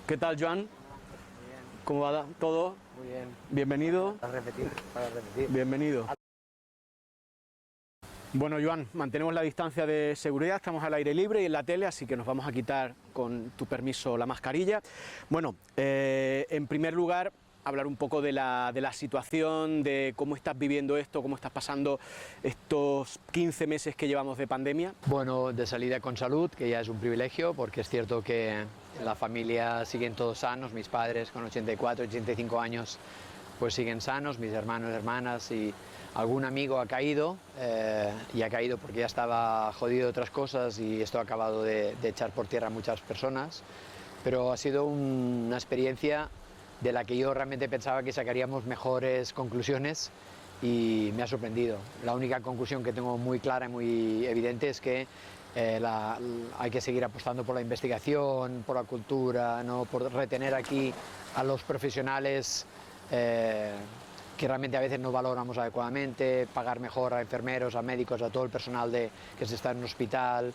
¿Qué tal, Joan? Bien. ¿Cómo va todo? Muy bien. Bienvenido. Para repetir. Bienvenido. Bueno, Joan, mantenemos la distancia de seguridad, estamos al aire libre y en la tele, así que nos vamos a quitar, con tu permiso, la mascarilla. Bueno, en primer lugar, hablar un poco de la situación, de cómo estás viviendo esto, cómo estás pasando estos 15 meses que llevamos de pandemia. Bueno, de salida con salud, que ya es un privilegio, porque es cierto que la familia siguen todos sanos, mis padres con 84, 85 años pues siguen sanos, mis hermanos, hermanas y algún amigo ha caído, y ha caído porque ya estaba jodido de otras cosas y esto ha acabado de echar por tierra a muchas personas, pero ha sido una experiencia de la que yo realmente pensaba que sacaríamos mejores conclusiones y me ha sorprendido. La única conclusión que tengo muy clara y muy evidente es que hay que seguir apostando por la investigación, por la cultura, ¿no? Por retener aquí a los profesionales que realmente a veces no valoramos adecuadamente, pagar mejor a enfermeros, a médicos, a todo el personal que se está en un hospital.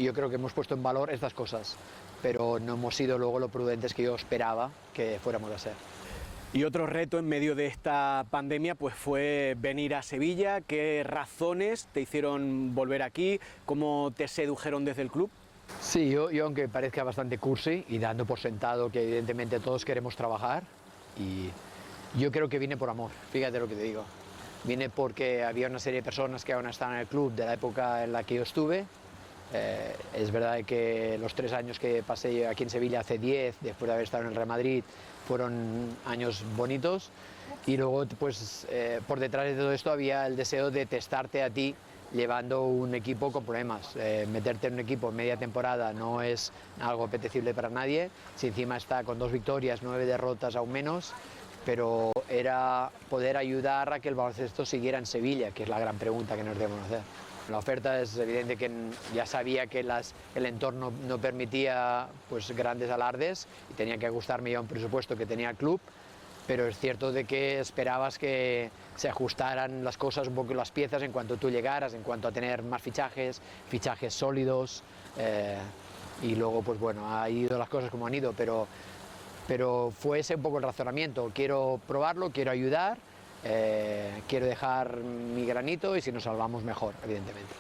Yo creo que hemos puesto en valor estas cosas, pero no hemos sido luego lo prudentes que yo esperaba que fuéramos a ser. Y otro reto en medio de esta pandemia pues fue venir a Sevilla. ¿Qué razones te hicieron volver aquí? ¿Cómo te sedujeron desde el club? Sí, yo aunque parezca bastante cursi y dando por sentado que evidentemente todos queremos trabajar, y yo creo que vine por amor, fíjate lo que te digo. Vine porque había una serie de personas que aún están en el club de la época en la que yo estuve. Es verdad que los 3 años que pasé aquí en Sevilla, hace 10, después de haber estado en el Real Madrid, fueron años bonitos, y luego pues por detrás de todo esto había el deseo de testarte a ti llevando un equipo con problemas. Meterte en un equipo en media temporada no es algo apetecible para nadie, si encima está con 2 victorias, 9 derrotas aún menos, pero era poder ayudar a que el baloncesto siguiera en Sevilla, que es la gran pregunta que nos debemos hacer. La oferta es evidente que ya sabía que el entorno no permitía pues grandes alardes y tenía que ajustarme ya a un presupuesto que tenía el club, pero es cierto de que esperabas que se ajustaran las cosas, un poco las piezas en cuanto tú llegaras, en cuanto a tener más fichajes sólidos, y luego pues bueno, ha ido las cosas como han ido, pero fue ese un poco el razonamiento. Quiero probarlo, quiero ayudar, quiero dejar mi granito y si nos salvamos mejor, evidentemente.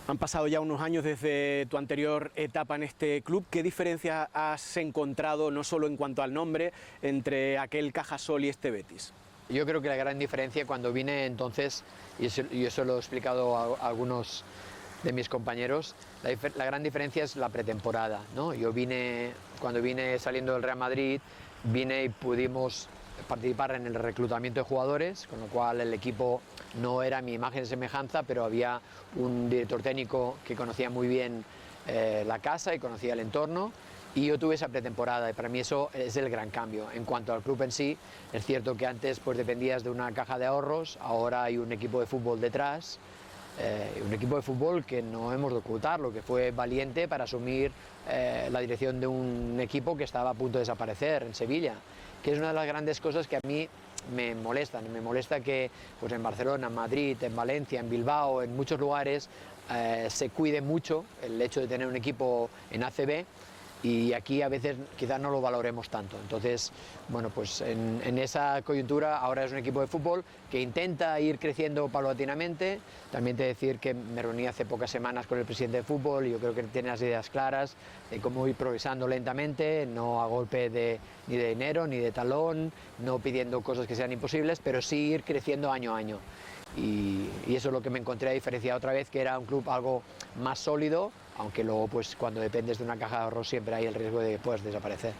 Han pasado ya unos años desde tu anterior etapa en este club. ¿Qué diferencia has encontrado, no solo en cuanto al nombre, entre aquel Cajasol y este Betis? Yo creo que la gran diferencia cuando vine entonces, y eso lo he explicado a algunos de mis compañeros, la gran diferencia es la pretemporada, ¿no? Cuando vine saliendo del Real Madrid, vine y pudimos participar en el reclutamiento de jugadores, con lo cual el equipo no era mi imagen y semejanza, pero había un director técnico que conocía muy bien la casa y conocía el entorno, y yo tuve esa pretemporada y para mí eso es el gran cambio. En cuanto al club en sí, es cierto que antes pues dependías de una caja de ahorros, ahora hay un equipo de fútbol detrás, un equipo de fútbol que no hemos de ocultarlo, que fue valiente para asumir la dirección de un equipo que estaba a punto de desaparecer en Sevilla, que es una de las grandes cosas que a mí me molestan. Me molesta que pues en Barcelona, en Madrid, en Valencia, en Bilbao, en muchos lugares se cuide mucho el hecho de tener un equipo en ACB, y aquí a veces quizás no lo valoremos tanto. Entonces, bueno, pues en esa coyuntura ahora es un equipo de fútbol que intenta ir creciendo paulatinamente. También te decir que me reuní hace pocas semanas con el presidente de fútbol y yo creo que tiene las ideas claras de cómo ir progresando lentamente, no a golpe ni de dinero ni de talón, no pidiendo cosas que sean imposibles, pero sí ir creciendo año a año. Y eso es lo que me encontré a diferencia otra vez, que era un club algo más sólido, aunque luego pues cuando dependes de una caja de ahorros siempre hay el riesgo de pues desaparecer.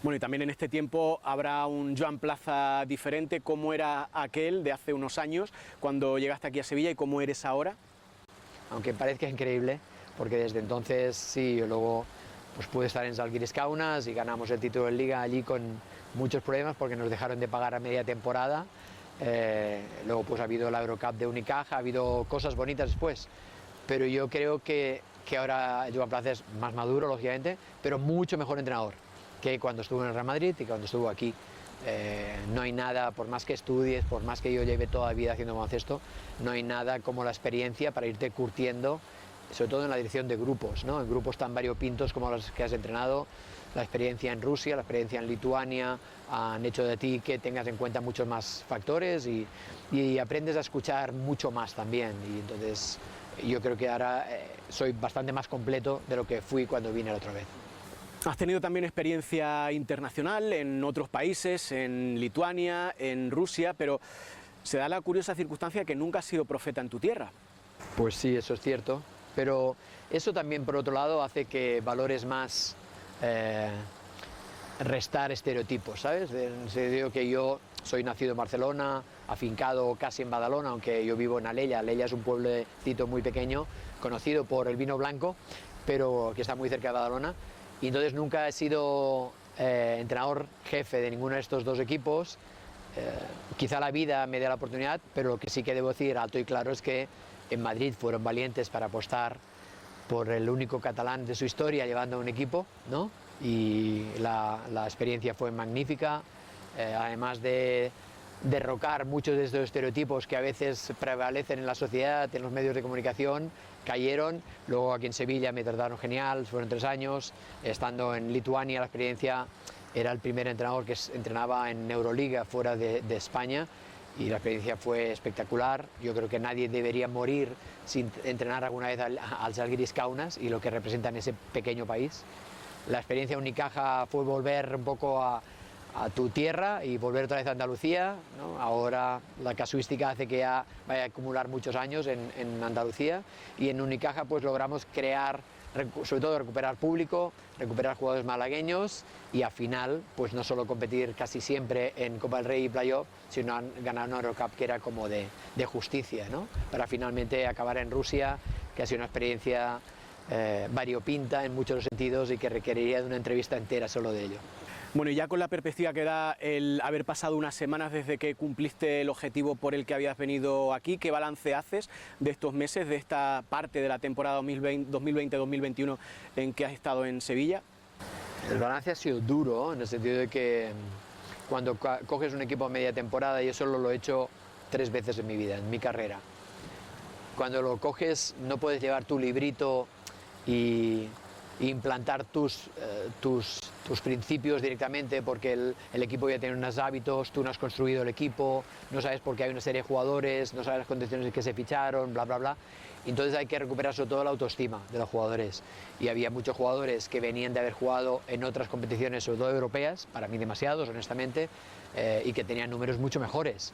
Bueno, y también en este tiempo habrá un Joan Plaza diferente. ¿Cómo era aquel de hace unos años cuando llegaste aquí a Sevilla y cómo eres ahora? Aunque parezca increíble, porque desde entonces sí, yo luego pues pude estar en Zalgiris Kaunas y ganamos el título de Liga allí con muchos problemas porque nos dejaron de pagar a media temporada. Luego pues ha habido la Eurocup de Unicaja, ha habido cosas bonitas después, pero yo creo que ahora Joan Plaza es más maduro, lógicamente, pero mucho mejor entrenador que cuando estuvo en el Real Madrid y cuando estuvo aquí. No hay nada, por más que estudies, por más que yo lleve toda la vida haciendo baloncesto, no hay nada como la experiencia para irte curtiendo, sobre todo en la dirección de grupos, ¿no? En grupos tan variopintos como los que has entrenado. la experiencia en Rusia, la experiencia en Lituania, han hecho de ti que tengas en cuenta muchos más factores y aprendes a escuchar mucho más también. Y entonces yo creo que ahora soy bastante más completo de lo que fui cuando vine la otra vez. Has tenido también experiencia internacional en otros países, en Lituania, en Rusia, pero se da la curiosa circunstancia que nunca has sido profeta en tu tierra. Pues sí, eso es cierto, pero eso también por otro lado hace que valores más restar estereotipos, ¿sabes? En el sentido que yo soy nacido en Barcelona, afincado casi en Badalona, aunque yo vivo en Alella. Alella es un pueblecito muy pequeño, conocido por el vino blanco, pero que está muy cerca de Badalona. Y entonces nunca he sido entrenador jefe de ninguno de estos dos equipos. Quizá la vida me dé la oportunidad, pero lo que sí que debo decir alto y claro es que en Madrid fueron valientes para apostar por el único catalán de su historia llevando un equipo, ¿no? Y la experiencia fue magnífica, además de derrocar muchos de estos estereotipos que a veces prevalecen en la sociedad, en los medios de comunicación, cayeron. Luego aquí en Sevilla me trataron genial, fueron 3 años, estando en Lituania la experiencia, era el primer entrenador que entrenaba en Euroliga fuera de España y la experiencia fue espectacular. Yo creo que nadie debería morir sin entrenar alguna vez al Žalgiris Kaunas y lo que representa en ese pequeño país. La experiencia en Unicaja fue volver un poco a tu tierra y volver otra vez a Andalucía, ¿no? Ahora la casuística hace que ya vaya a acumular muchos años en Andalucía y en Unicaja pues logramos crear, sobre todo recuperar público, recuperar jugadores malagueños y al final pues no solo competir casi siempre en Copa del Rey y Playoff, sino ganar una Eurocup que era como de justicia, ¿no? Para finalmente acabar en Rusia, que ha sido una experiencia variopinta en muchos sentidos y que requeriría de una entrevista entera solo de ello. Bueno, y ya con la perspectiva que da el haber pasado unas semanas desde que cumpliste el objetivo por el que habías venido aquí, ¿qué balance haces de estos meses, de esta parte de la temporada 2020-2021 en que has estado en Sevilla? El balance ha sido duro, en el sentido de que cuando coges un equipo a media temporada, yo solo lo he hecho 3 veces en mi vida, en mi carrera. Cuando lo coges no puedes llevar tu librito y implantar tus principios directamente porque el equipo ya tiene unos hábitos, tú no has construido el equipo, no sabes por qué hay una serie de jugadores, no sabes las condiciones en que se ficharon, bla, bla, bla. Entonces hay que recuperar sobre todo la autoestima de los jugadores. Y había muchos jugadores que venían de haber jugado en otras competiciones, sobre todo europeas, para mí demasiados, honestamente, y que tenían números mucho mejores.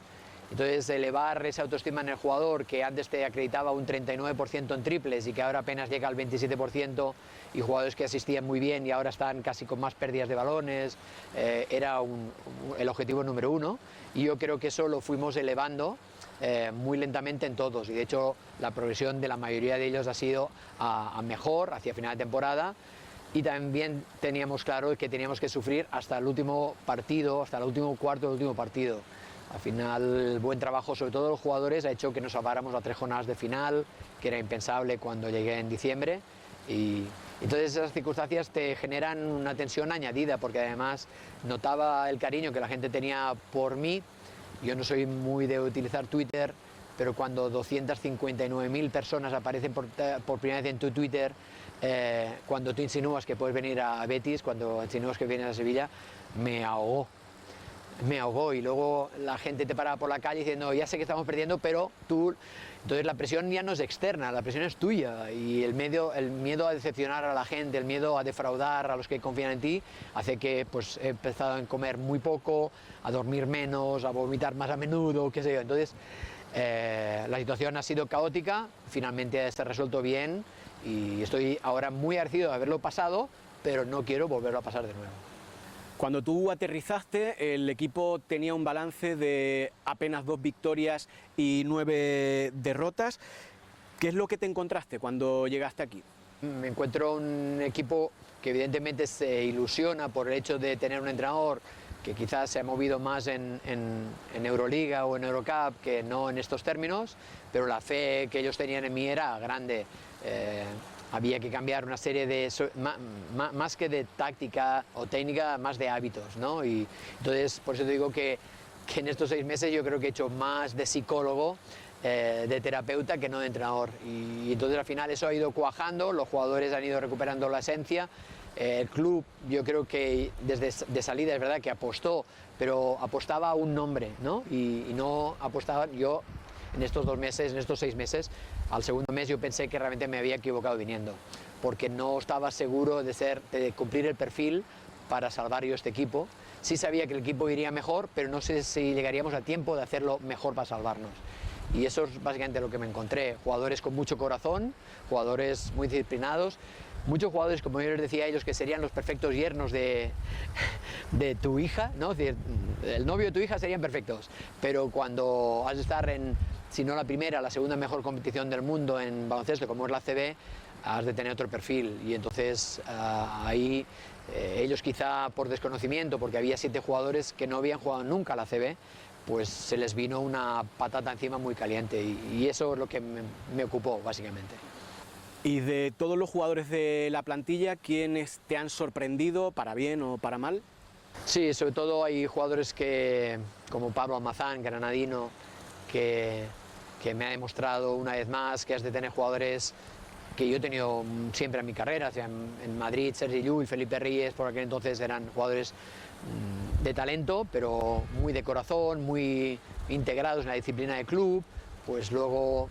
Entonces, elevar esa autoestima en el jugador, que antes te acreditaba un 39% en triples y que ahora apenas llega al 27%, y jugadores que asistían muy bien y ahora están casi con más pérdidas de balones, era el objetivo número 1. Y yo creo que eso lo fuimos elevando muy lentamente en todos. Y de hecho, la progresión de la mayoría de ellos ha sido a mejor hacia final de temporada. Y también teníamos claro que teníamos que sufrir hasta el último partido, hasta el último cuarto del último partido. Al final, el buen trabajo, sobre todo de los jugadores, ha hecho que nos salváramos a 3 jornadas de final, que era impensable cuando llegué en diciembre. Y entonces esas circunstancias te generan una tensión añadida, porque además notaba el cariño que la gente tenía por mí. Yo no soy muy de utilizar Twitter, pero cuando 259.000 personas aparecen por primera vez en tu Twitter, cuando tú insinúas que puedes venir a Betis, cuando insinúas que vienes a Sevilla, me ahogó. Y luego la gente te para por la calle diciendo ya sé que estamos perdiendo, pero tú... Entonces la presión ya no es externa, la presión es tuya y el miedo a decepcionar a la gente, el miedo a defraudar a los que confían en ti hace que pues he empezado a comer muy poco, a dormir menos, a vomitar más a menudo, qué sé yo. Entonces la situación ha sido caótica, finalmente se ha resuelto bien y estoy ahora muy agradecido de haberlo pasado, pero no quiero volverlo a pasar de nuevo. Cuando tú aterrizaste, el equipo tenía un balance de apenas 2 victorias y 9 derrotas. ¿Qué es lo que te encontraste cuando llegaste aquí? Me encuentro un equipo que evidentemente se ilusiona por el hecho de tener un entrenador que quizás se ha movido más en Euroliga o en Eurocup que no en estos términos, pero la fe que ellos tenían en mí era grande. Había que cambiar una serie de, más que de táctica o técnica, más de hábitos, ¿no? Y entonces, por eso te digo que en estos 6 meses yo creo que he hecho más de psicólogo, de terapeuta que no de entrenador. Y entonces al final eso ha ido cuajando, los jugadores han ido recuperando la esencia El club, yo creo que desde de salida es verdad que apostó, pero apostaba a un nombre, ¿no? Y no apostaba yo en estos 2 meses, en estos 6 meses. Al segundo mes yo pensé que realmente me había equivocado viniendo, porque no estaba seguro de cumplir el perfil para salvar yo este equipo. Sí sabía que el equipo iría mejor, pero no sé si llegaríamos a tiempo de hacerlo mejor para salvarnos. Y eso es básicamente lo que me encontré. Jugadores con mucho corazón, jugadores muy disciplinados, muchos jugadores, como yo les decía a ellos, que serían los perfectos yernos de tu hija, ¿no? Es decir, el novio de tu hija serían perfectos, pero cuando has de estar en, si no la primera, la segunda mejor competición del mundo en baloncesto, como es la ACB, has de tener otro perfil. Y entonces ahí ellos, quizá por desconocimiento, porque había 7 jugadores que no habían jugado nunca a la ACB, pues se les vino una patata encima muy caliente, y eso es lo que me ocupó básicamente. Y de todos los jugadores de la plantilla, ¿quiénes te han sorprendido, para bien o para mal? Sí, sobre todo hay jugadores como Pablo Almazán, granadino, que me ha demostrado una vez más que has de tener jugadores que yo he tenido siempre en mi carrera. O sea, en Madrid, Sergi Llull y Felipe Reyes, por aquel entonces eran jugadores de talento, pero muy de corazón, muy integrados en la disciplina del club. Pues luego,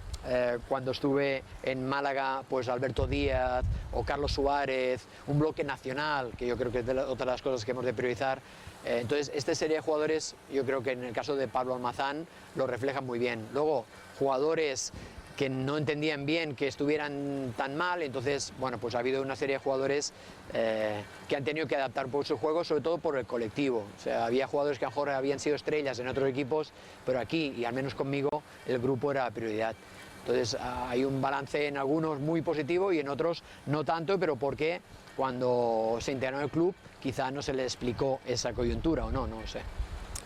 cuando estuve en Málaga, pues Alberto Díaz o Carlos Suárez, un bloque nacional, que yo creo que es otra de las cosas que hemos de priorizar. Entonces, esta serie de jugadores, yo creo que en el caso de Pablo Almazán lo reflejan muy bien. Luego, jugadores que no entendían bien que estuvieran tan mal, entonces, bueno, pues ha habido una serie de jugadores que han tenido que adaptar por su juego, sobre todo por el colectivo. O sea, había jugadores que a lo mejor habían sido estrellas en otros equipos, pero aquí, y al menos conmigo, el grupo era prioridad. Entonces, hay un balance en algunos muy positivo y en otros no tanto, pero porque cuando se integró en el club quizá no se le explicó esa coyuntura o no lo sé.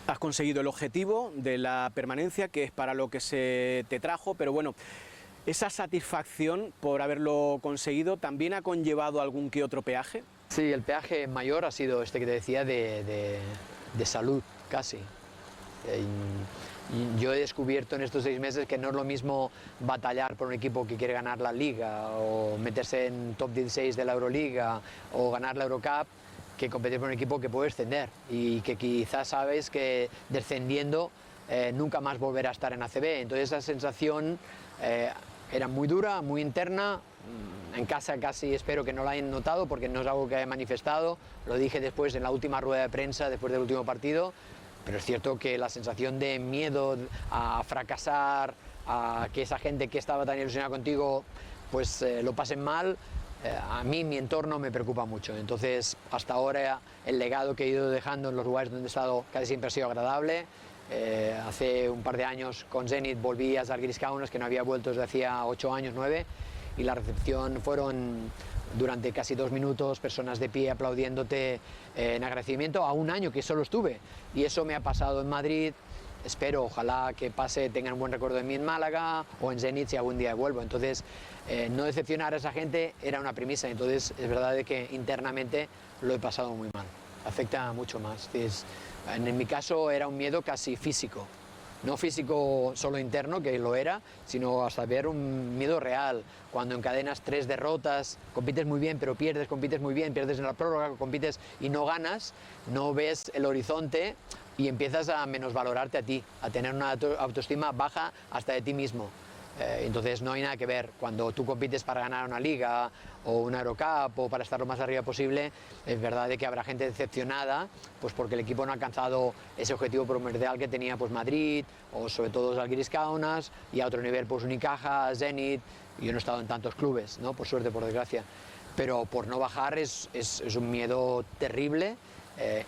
Has conseguido el objetivo de la permanencia, que es para lo que se te trajo, pero bueno, ¿esa satisfacción por haberlo conseguido también ha conllevado algún que otro peaje? Sí, el peaje mayor ha sido este que te decía de salud, casi. Yo he descubierto en estos 6 meses que no es lo mismo batallar por un equipo que quiere ganar la Liga o meterse en top 16 de la Euroliga o ganar la Eurocup, que competir por un equipo que puede descender y que quizás sabes que descendiendo nunca más volverá a estar en ACB. Entonces esa sensación era muy dura, muy interna. En casa casi espero que no la hayan notado, porque no es algo que haya manifestado. Lo dije después en la última rueda de prensa, después del último partido. Pero es cierto que la sensación de miedo a fracasar, a que esa gente que estaba tan ilusionada contigo pues lo pasen mal, a mí mi entorno me preocupa mucho. Entonces, hasta ahora el legado que he ido dejando en los lugares donde he estado casi siempre ha sido agradable. Hace un par de años con Zenit volví a Žalgiris Kaunas, que no había vuelto desde hacía 8 años, 9, y la recepción fueron durante casi 2 minutos personas de pie aplaudiéndote en agradecimiento a un año que solo estuve. Y eso me ha pasado en Madrid. Espero, ojalá que pase, tengan un buen recuerdo de mí en Málaga o en Zenit si algún día vuelvo. Entonces, no decepcionar a esa gente era una premisa. Entonces, es verdad de que internamente lo he pasado muy mal. Afecta mucho más. En mi caso era un miedo casi físico. No físico solo interno, que lo era, sino hasta ver un miedo real. Cuando encadenas 3 derrotas, compites muy bien, pero pierdes, compites muy bien, pierdes en la prórroga, compites y no ganas, no ves el horizonte y empiezas a menosvalorarte a ti, a tener una autoestima baja hasta de ti mismo. Entonces no hay nada que ver. Cuando tú compites para ganar una liga o una Eurocup o para estar lo más arriba posible, es verdad de que habrá gente decepcionada, pues porque el equipo no ha alcanzado ese objetivo primordial que tenía pues Madrid o sobre todo Žalgiris Kaunas, y a otro nivel pues Unicaja, Zenit. Yo no he estado en tantos clubes, ¿no? Por suerte, por desgracia, pero por no bajar es un miedo terrible.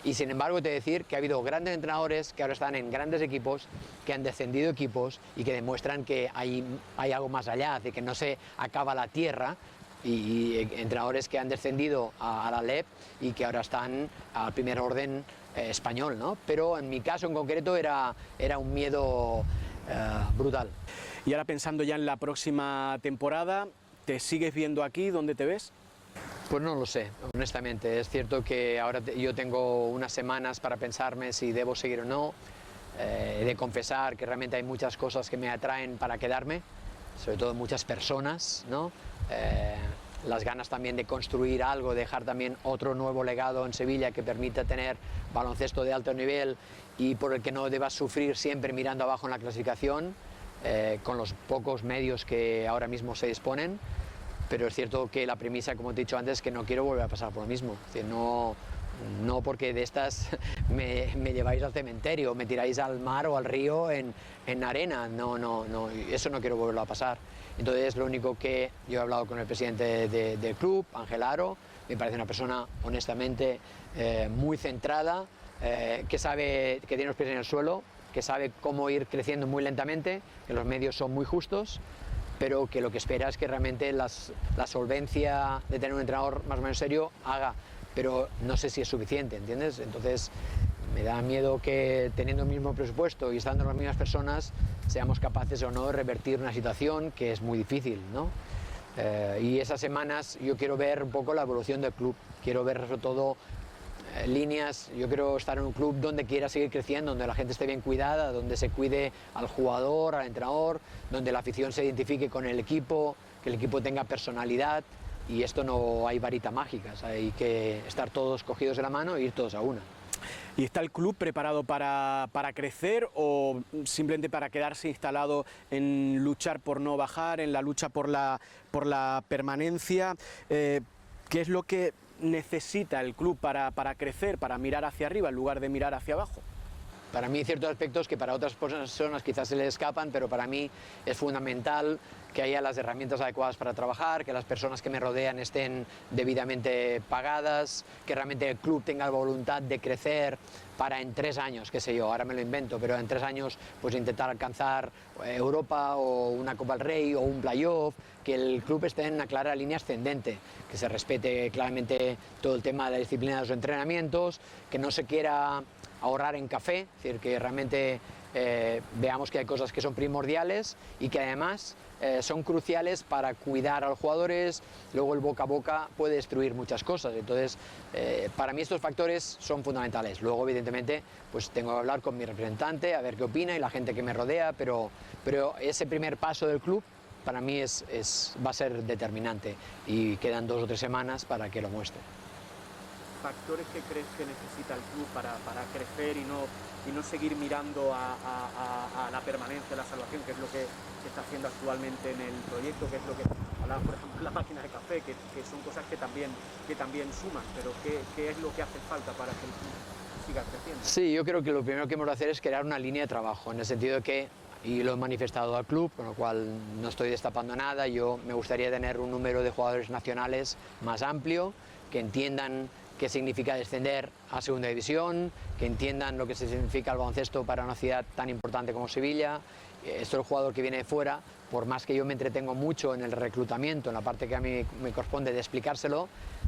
Y sin embargo, te decir que ha habido grandes entrenadores que ahora están en grandes equipos, que han descendido equipos y que demuestran que hay algo más allá, de que no se acaba la tierra, y entrenadores que han descendido a la LEP y que ahora están al primer orden español, ¿no? Pero en mi caso en concreto era un miedo brutal. Y ahora pensando ya en la próxima temporada, ¿te sigues viendo aquí? ¿Dónde te ves? Pues no lo sé, honestamente. Es cierto que ahora yo tengo unas semanas para pensarme si debo seguir o no. He de confesar que realmente hay muchas cosas que me atraen para quedarme, sobre todo muchas personas, ¿no? las ganas también de construir algo, dejar también otro nuevo legado en Sevilla que permita tener baloncesto de alto nivel y por el que no debas sufrir siempre mirando abajo en la clasificación, con los pocos medios que ahora mismo se disponen. Pero es cierto que la premisa, como te he dicho antes, es que no quiero volver a pasar por lo mismo. Es decir, no porque de estas me lleváis al cementerio, me tiráis al mar o al río en arena, no, eso no quiero volverlo a pasar. Entonces lo único que yo he hablado con el presidente del club, Ángel Aro, me parece una persona honestamente muy centrada, que sabe que tiene los pies en el suelo, que sabe cómo ir creciendo muy lentamente, que los medios son muy justos, pero que lo que espera es que realmente la solvencia de tener un entrenador más o menos serio haga, pero no sé si es suficiente, ¿entiendes? Entonces me da miedo que teniendo el mismo presupuesto y estando las mismas personas seamos capaces o no de revertir una situación que es muy difícil, ¿no? Y esas semanas yo quiero ver un poco la evolución del club, quiero ver sobre todo líneas, yo quiero estar en un club donde quiera seguir creciendo, donde la gente esté bien cuidada, donde se cuide al jugador, al entrenador, donde la afición se identifique con el equipo, que el equipo tenga personalidad, y esto no hay varita mágicas, hay que estar todos cogidos de la mano e ir todos a una. ¿Y está el club preparado para crecer o simplemente para quedarse instalado en luchar por no bajar, en la lucha por la permanencia? ¿Qué es lo que necesita el club para crecer, para mirar hacia arriba en lugar de mirar hacia abajo? Para mí hay ciertos aspectos que para otras personas quizás se les escapan, pero para mí es fundamental que haya las herramientas adecuadas para trabajar, que las personas que me rodean estén debidamente pagadas, que realmente el club tenga la voluntad de crecer para en 3 años, qué sé yo, ahora me lo invento, pero en 3 años pues intentar alcanzar Europa o una Copa del Rey o un playoff, que el club esté en una clara línea ascendente, que se respete claramente todo el tema de la disciplina de los entrenamientos, que no se quiera ahorrar en café, es decir, que realmente veamos que hay cosas que son primordiales y que además son cruciales para cuidar a los jugadores. Luego el boca a boca puede destruir muchas cosas, entonces para mí estos factores son fundamentales. Luego evidentemente pues tengo que hablar con mi representante a ver qué opina y la gente que me rodea, pero ese primer paso del club para mí va a ser determinante y quedan 2 o 3 semanas para que lo muestre. ¿Factores que crees que necesita el club para crecer y no seguir mirando a la permanencia, a la salvación, que es lo que se está haciendo actualmente en el proyecto, que es lo que hablaba, por ejemplo, la máquina de café, que son cosas que también suman, pero ¿qué es lo que hace falta para que el club siga creciendo? Sí, yo creo que lo primero que hemos de hacer es crear una línea de trabajo, en el sentido de que, y lo he manifestado al club, con lo cual no estoy destapando nada, yo me gustaría tener un número de jugadores nacionales más amplio, que entiendan qué significa descender a segunda división, que entiendan lo que significa el baloncesto para una ciudad tan importante como Sevilla. Esto es el jugador que viene de fuera, por más que yo me entretengo mucho en el reclutamiento, en la parte que a mí me corresponde de explicárselo,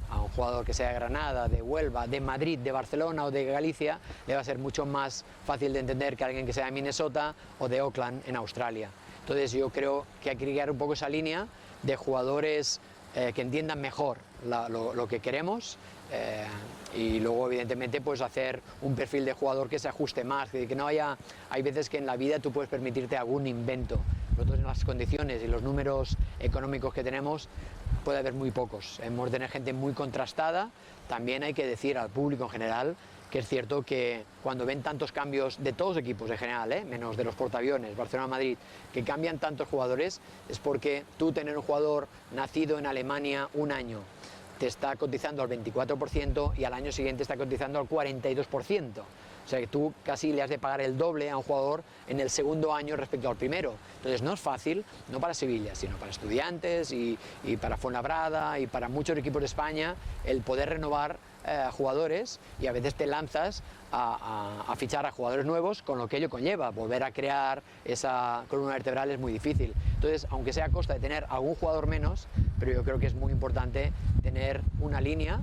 a un jugador que sea de Granada, de Huelva, de Madrid, de Barcelona o de Galicia, le va a ser mucho más fácil de entender que alguien que sea de Minnesota o de Auckland en Australia. Entonces yo creo que hay que crear un poco esa línea de jugadores que entiendan mejor lo que queremos, y luego evidentemente pues hacer un perfil de jugador que se ajuste más, que no haya, hay veces que en la vida tú puedes permitirte algún invento, nosotros en las condiciones y los números económicos que tenemos puede haber muy pocos, hemos de tener gente muy contrastada. También hay que decir al público en general que es cierto que cuando ven tantos cambios de todos los equipos en general, menos de los portaaviones, Barcelona-Madrid, que cambian tantos jugadores, es porque tú tener un jugador nacido en Alemania un año te está cotizando al 24% y al año siguiente está cotizando al 42%. O sea que tú casi le has de pagar el doble a un jugador en el segundo año respecto al primero. Entonces no es fácil, no para Sevilla, sino para Estudiantes y para Fuenlabrada y para muchos equipos de España, el poder renovar jugadores, y a veces te lanzas a fichar a jugadores nuevos, con lo que ello conlleva. Volver a crear esa columna vertebral es muy difícil. Entonces, aunque sea a costa de tener algún jugador menos, pero yo creo que es muy importante tener una línea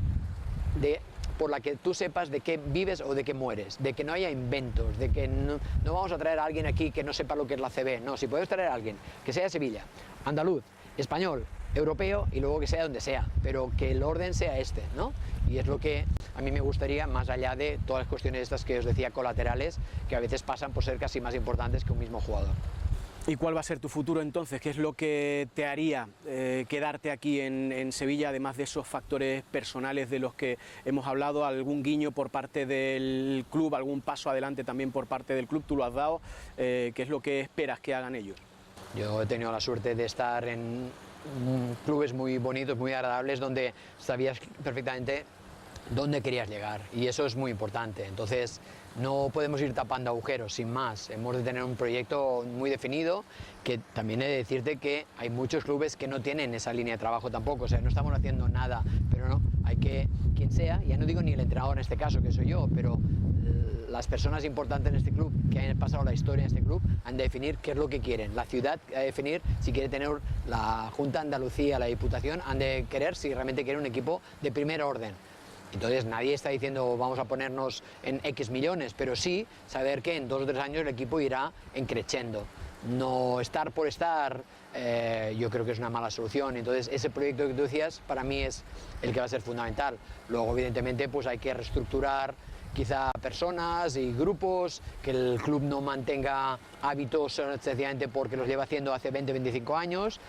por la que tú sepas de qué vives o de qué mueres, de que no haya inventos, de que no vamos a traer a alguien aquí que no sepa lo que es la CB. No, si podemos traer a alguien que sea de Sevilla, andaluz, español, europeo y luego que sea donde sea, pero que el orden sea este, ¿no? Y es lo que a mí me gustaría, más allá de todas las cuestiones estas que os decía colaterales, que a veces pasan por ser casi más importantes que un mismo jugador. ¿Y cuál va a ser tu futuro entonces? ¿Qué es lo que te haría quedarte aquí en Sevilla, además de esos factores personales de los que hemos hablado? ¿Algún guiño por parte del club, algún paso adelante también por parte del club? ¿Tú lo has dado? ¿Qué es lo que esperas que hagan ellos? Yo he tenido la suerte de estar en clubes muy bonitos, muy agradables, donde sabías perfectamente dónde querías llegar, y eso es muy importante. Entonces no podemos ir tapando agujeros, sin más. Hemos de tener un proyecto muy definido, que también he de decirte que hay muchos clubes que no tienen esa línea de trabajo tampoco, o sea, no estamos haciendo nada, pero no, hay que, quien sea, ya no digo ni el entrenador en este caso, que soy yo, pero las personas importantes en este club, que han pasado la historia en este club, han de definir qué es lo que quieren. La ciudad ha de definir si quiere tener la Junta de Andalucía, la Diputación, han de querer si realmente quiere un equipo de primer orden. Entonces nadie está diciendo vamos a ponernos en X millones, pero sí saber que en 2 o 3 años el equipo irá creciendo. No estar por estar, yo creo que es una mala solución. Entonces ese proyecto que tú decías para mí es el que va a ser fundamental. Luego evidentemente pues hay que reestructurar quizá personas y grupos, que el club no mantenga hábitos sencillamente porque los lleva haciendo hace 20 25 años.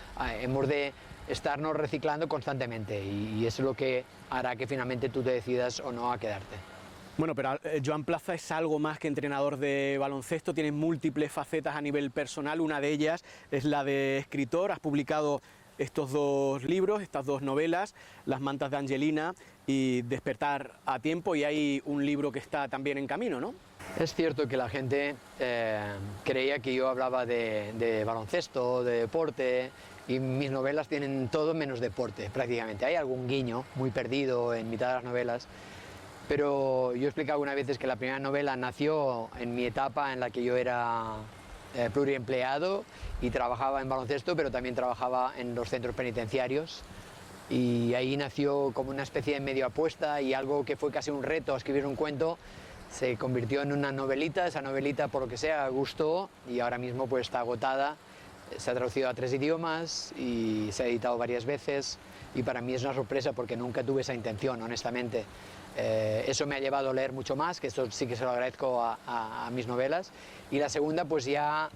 Hemos de estarnos reciclando constantemente, y eso es lo que hará que finalmente tú te decidas o no a quedarte. Bueno, pero Joan Plaza es algo más que entrenador de baloncesto, tiene múltiples facetas a nivel personal, una de ellas es la de escritor. Has publicado estos 2 libros, estas 2 novelas, Las mantas de Angelina y Despertar a tiempo, y hay un libro que está también en camino, ¿no? Es cierto que la gente creía que yo hablaba de baloncesto, de deporte, y mis novelas tienen todo menos deporte prácticamente. Hay algún guiño muy perdido en mitad de las novelas, pero yo he explicado algunas veces que la primera novela nació en mi etapa en la que yo era pluriempleado y trabajaba en baloncesto, pero también trabajaba en los centros penitenciarios, y ahí nació como una especie de medio apuesta, y algo que fue casi un reto, escribir un cuento, se convirtió en una novelita. Esa novelita, por lo que sea, gustó, y ahora mismo pues está agotada. Se ha traducido a 3 idiomas y se ha editado varias veces, y para mí es una sorpresa porque nunca tuve esa intención, honestamente. Eso me ha llevado a leer mucho más, que esto sí que se lo agradezco a mis novelas. Y la segunda pues ya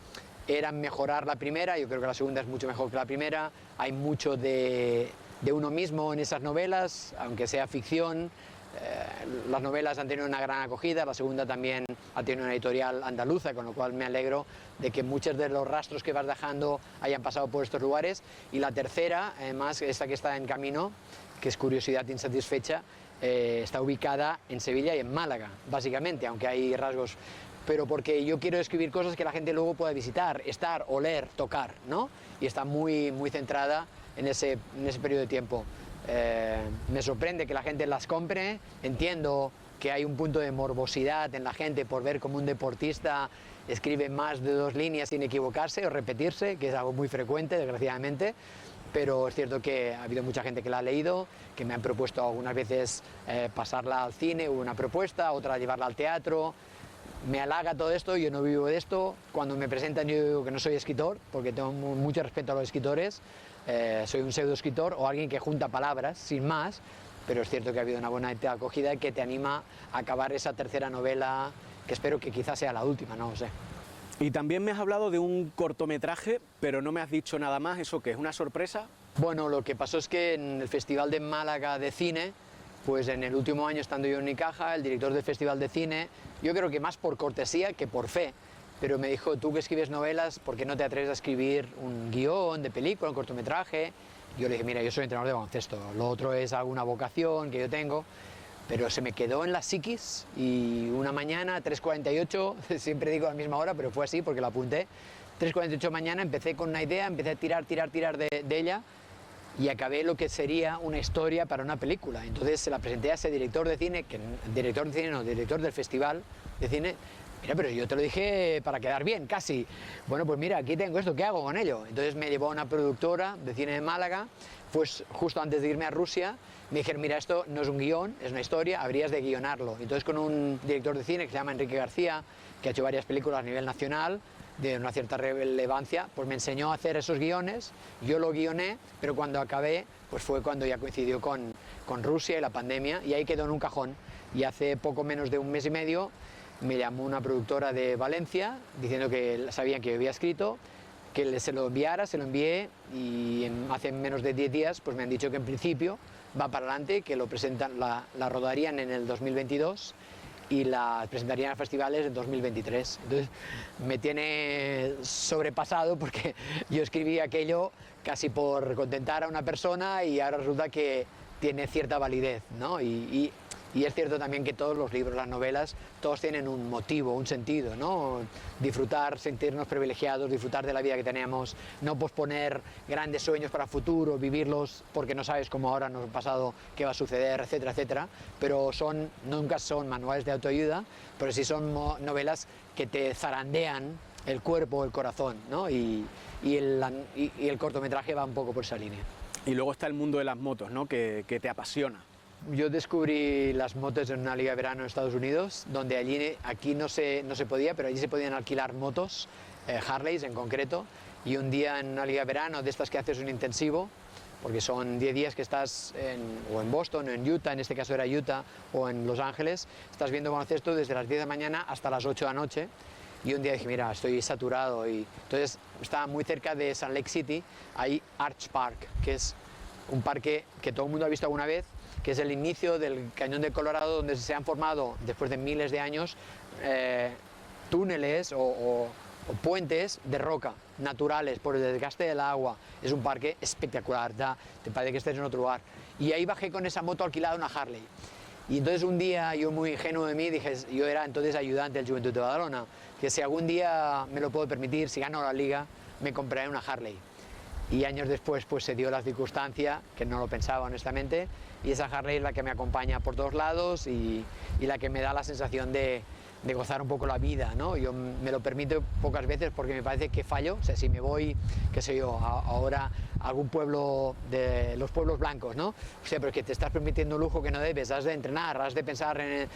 era mejorar la primera. Yo creo que la segunda es mucho mejor que la primera. Hay mucho de uno mismo en esas novelas, aunque sea ficción. Las novelas han tenido una gran acogida, la segunda también ha tenido una editorial andaluza, con lo cual me alegro de que muchos de los rastros que vas dejando hayan pasado por estos lugares. Y la tercera, además, esta que está en camino, que es Curiosidad insatisfecha, está ubicada en Sevilla y en Málaga, básicamente, aunque hay rasgos, pero porque yo quiero escribir cosas que la gente luego pueda visitar, estar, oler, tocar, ¿no? Y está muy, muy centrada en ese periodo de tiempo. Me sorprende que la gente las compre. Entiendo que hay un punto de morbosidad en la gente por ver cómo un deportista escribe más de 2 líneas sin equivocarse o repetirse, que es algo muy frecuente, desgraciadamente, pero es cierto que ha habido mucha gente que la ha leído, que me han propuesto algunas veces pasarla al cine, hubo una propuesta, otra llevarla al teatro. Me halaga todo esto, yo no vivo de esto. Cuando me presentan yo digo que no soy escritor, porque tengo mucho respeto a los escritores. Soy un pseudoescritor o alguien que junta palabras, sin más, pero es cierto que ha habido una buena acogida que te anima a acabar esa tercera novela, que espero que quizás sea la última, no lo sé. Y también me has hablado de un cortometraje, pero no me has dicho nada más. ¿Eso qué es? ¿Una sorpresa? Bueno, lo que pasó es que en el Festival de Málaga de Cine, pues en el último año, estando yo en Unicaja, el director del Festival de Cine, yo creo que más por cortesía que por fe, pero me dijo: tú que escribes novelas, ¿por qué no te atreves a escribir un guión de película, un cortometraje? Yo le dije: mira, yo soy entrenador de baloncesto, lo otro es alguna vocación que yo tengo, pero se me quedó en la psiquis, y una mañana, 3:48, siempre digo a la misma hora, pero fue así porque la apunté, 3:48 mañana empecé con una idea, empecé a tirar de ella, y acabé lo que sería una historia para una película. Entonces se la presenté a ese director de cine, director del Festival de Cine. Mira, pero yo te lo dije para quedar bien, casi. Bueno, pues mira, aquí tengo esto, ¿qué hago con ello? Entonces me llevó a una productora de cine de Málaga, pues justo antes de irme a Rusia, me dijeron: mira, esto no es un guión, es una historia, habrías de guionarlo. Entonces con un director de cine que se llama Enrique García, que ha hecho varias películas a nivel nacional, de una cierta relevancia, pues me enseñó a hacer esos guiones, yo lo guioné, pero cuando acabé, pues fue cuando ya coincidió con Rusia y la pandemia, y ahí quedó en un cajón. Y hace poco menos de un mes y medio me llamó una productora de Valencia diciendo que sabían que yo había escrito, que se lo enviara, se lo envié y hace menos de 10 días pues me han dicho que en principio va para adelante, que lo presentan, la rodarían en el 2022 y la presentarían a festivales en 2023. Entonces me tiene sobrepasado porque yo escribí aquello casi por contentar a una persona y ahora resulta que tiene cierta validez, ¿no? Y es cierto también que todos los libros, las novelas, todos tienen un motivo, un sentido, ¿no? Disfrutar, sentirnos privilegiados, disfrutar de la vida que tenemos, no posponer grandes sueños para el futuro, vivirlos porque no sabes cómo ahora nos ha pasado, qué va a suceder, etcétera, etcétera. Pero nunca son manuales de autoayuda, pero sí son novelas que te zarandean el cuerpo, el corazón, ¿no? Y el cortometraje va un poco por esa línea. Y luego está el mundo de las motos, ¿no? que te apasiona. Yo descubrí las motos en una liga de verano en Estados Unidos, donde aquí no se podía, pero allí se podían alquilar motos, Harleys en concreto, y un día en una liga de verano, de estas que haces un intensivo, porque son 10 días que estás o en Boston, o en Utah, en este caso era Utah, o en Los Ángeles, estás viendo baloncesto desde las 10 de la mañana hasta las 8 de la noche, y un día dije, mira, estoy saturado, y entonces estaba muy cerca de Salt Lake City, hay Arch Park, que es un parque que todo el mundo ha visto alguna vez, que es el inicio del Cañón del Colorado, donde se han formado, después de miles de años, túneles o puentes de roca naturales por el desgaste del agua. Es un parque espectacular, te parece que estés en otro lugar. Y ahí bajé con esa moto alquilada, una Harley. Y entonces un día, yo muy ingenuo de mí, dije, yo era entonces ayudante del Juventud de Badalona, que si algún día me lo puedo permitir, si gano la liga, me compraré una Harley. Y años después pues se dio la circunstancia, que no lo pensaba honestamente, y esa Harley es la que me acompaña por todos lados y la que me da la sensación de gozar un poco la vida, ¿no? Yo me lo permito pocas veces porque me parece que fallo, o sea, si me voy, qué sé yo, ahora a algún pueblo de los pueblos blancos, ¿no? O sea, pero es que te estás permitiendo un lujo que no debes, has de entrenar, has de pensar en,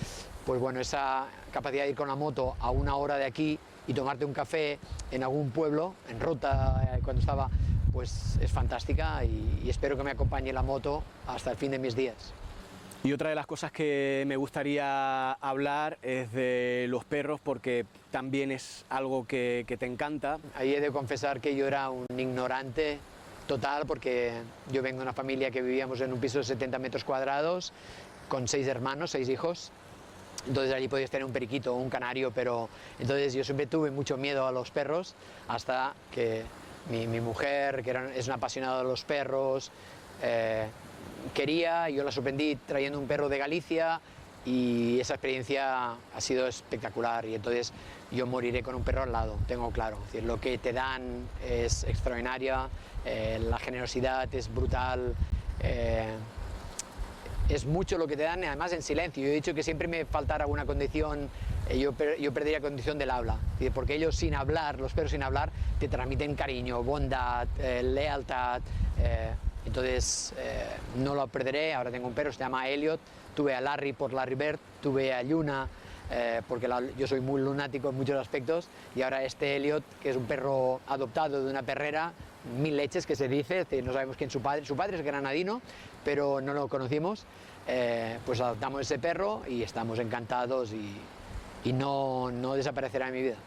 pues bueno, esa capacidad de ir con la moto a 1 hora de aquí y tomarte un café en algún pueblo, en Rota, cuando estaba, pues es fantástica y espero que me acompañe la moto hasta el fin de mis días. Y otra de las cosas que me gustaría hablar es de los perros, porque también es algo que te encanta. Ahí he de confesar que yo era un ignorante total, porque yo vengo de una familia que vivíamos en un piso de 70 metros cuadrados, con 6 hermanos, 6 hijos. Entonces allí podías tener un periquito o un canario, pero entonces yo siempre tuve mucho miedo a los perros, hasta que mi mujer, que es una apasionada de los perros, quería, yo la sorprendí trayendo un perro de Galicia y esa experiencia ha sido espectacular, y entonces yo moriré con un perro al lado, tengo claro. Es decir, lo que te dan es extraordinaria, la generosidad es brutal, es mucho lo que te dan, y además en silencio. Yo he dicho que siempre me faltara alguna condición, yo perdería la condición del habla, porque ellos sin hablar, los perros sin hablar, te transmiten cariño, bondad, lealtad. Entonces no lo perderé. Ahora tengo un perro, se llama Elliot. Tuve a Larry por Larry Bird, tuve a Yuna porque yo soy muy lunático en muchos aspectos, y ahora este Elliot, que es un perro adoptado de una perrera, 1000 leches que se dice, no sabemos quién es su padre es granadino, pero no lo conocimos, pues adoptamos ese perro y estamos encantados y no desaparecerá de mi vida.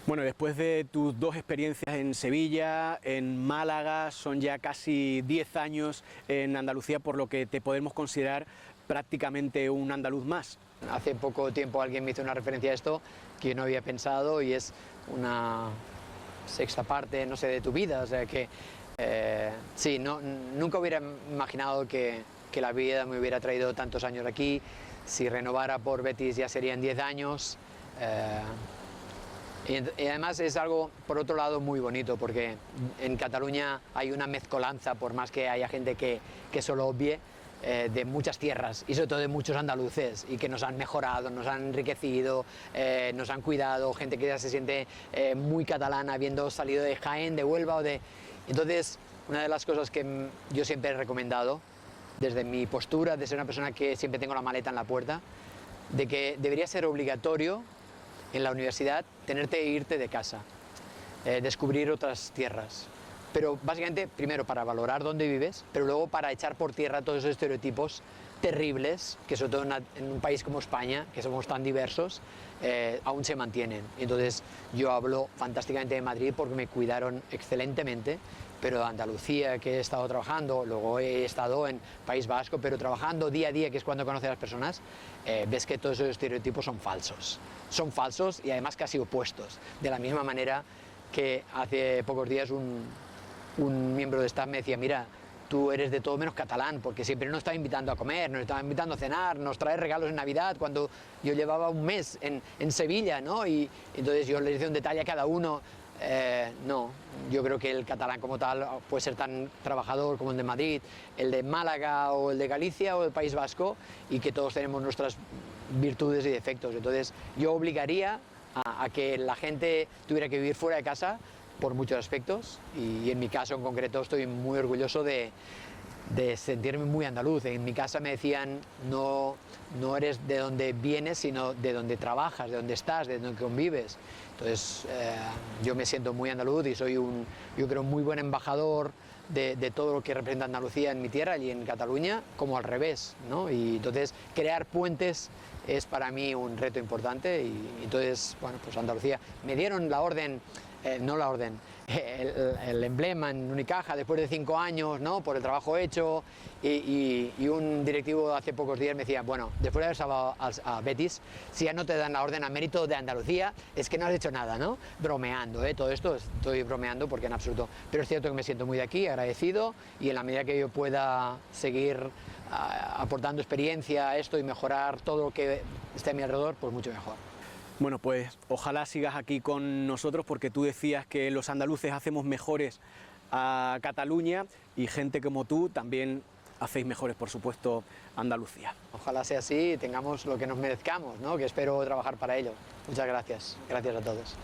Bueno, después de tus 2 experiencias en Sevilla, en Málaga, son ya casi 10 años en Andalucía, por lo que te podemos considerar prácticamente un andaluz más. Hace poco tiempo alguien me hizo una referencia a esto que yo no había pensado, y es una sexta parte, no sé, de tu vida. O sea que sí, nunca hubiera imaginado que la vida me hubiera traído tantos años aquí. Si renovara por Betis ya serían 10 años. Y además es algo, por otro lado, muy bonito, porque en Cataluña hay una mezcolanza, por más que haya gente que solo obvie, de muchas tierras y sobre todo de muchos andaluces, y que nos han mejorado, nos han enriquecido, nos han cuidado, gente que ya se siente muy catalana habiendo salido de Jaén, de Huelva o de... Entonces, una de las cosas que yo siempre he recomendado, desde mi postura de ser una persona que siempre tengo la maleta en la puerta, de que debería ser obligatorio en la universidad tenerte e irte de casa, descubrir otras tierras. Pero básicamente, primero para valorar dónde vives, pero luego para echar por tierra todos esos estereotipos terribles, que sobre todo en un país como España, que somos tan diversos, aún se mantienen. Entonces yo hablo fantásticamente de Madrid porque me cuidaron excelentemente, pero de Andalucía, que he estado trabajando, luego he estado en País Vasco, pero trabajando día a día, que es cuando conoces a las personas, ves que todos esos estereotipos son falsos. Son falsos y además casi opuestos. De la misma manera que hace pocos días un miembro de staff me decía, mira, tú eres de todo menos catalán, porque siempre nos está invitando a comer, nos está invitando a cenar, nos trae regalos en Navidad, cuando yo llevaba un mes en Sevilla, ¿no? Y entonces yo le decía un detalle a cada uno. No, yo creo que el catalán como tal puede ser tan trabajador como el de Madrid, el de Málaga o el de Galicia o el País Vasco, y que todos tenemos nuestras virtudes y defectos. Entonces yo obligaría a que la gente tuviera que vivir fuera de casa por muchos aspectos, y en mi caso en concreto estoy muy orgulloso de sentirme muy andaluz. En mi casa me decían, no eres de donde vienes, sino de donde trabajas, de donde estás, de donde convives. Entonces yo me siento muy andaluz y soy yo creo, muy buen embajador de todo lo que representa Andalucía en mi tierra y en Cataluña, como al revés, ¿no? Y entonces crear puentes es para mí un reto importante, y entonces, bueno, pues Andalucía, me dieron la orden, el emblema en Unicaja después de 5 años, ¿no? Por el trabajo hecho, y un directivo hace pocos días me decía, bueno, después de haber salvado a Betis, si ya no te dan la orden al mérito de Andalucía, es que no has hecho nada, ¿no? Bromeando, todo esto estoy bromeando porque en absoluto, pero es cierto que me siento muy de aquí, agradecido, y en la medida que yo pueda seguir aportando experiencia a esto y mejorar todo lo que esté a mi alrededor, pues mucho mejor. Bueno, pues ojalá sigas aquí con nosotros, porque tú decías que los andaluces hacemos mejores a Cataluña, y gente como tú también hacéis mejores, por supuesto, Andalucía. Ojalá sea así y tengamos lo que nos merezcamos, ¿no? Que espero trabajar para ello. Muchas gracias. Gracias a todos.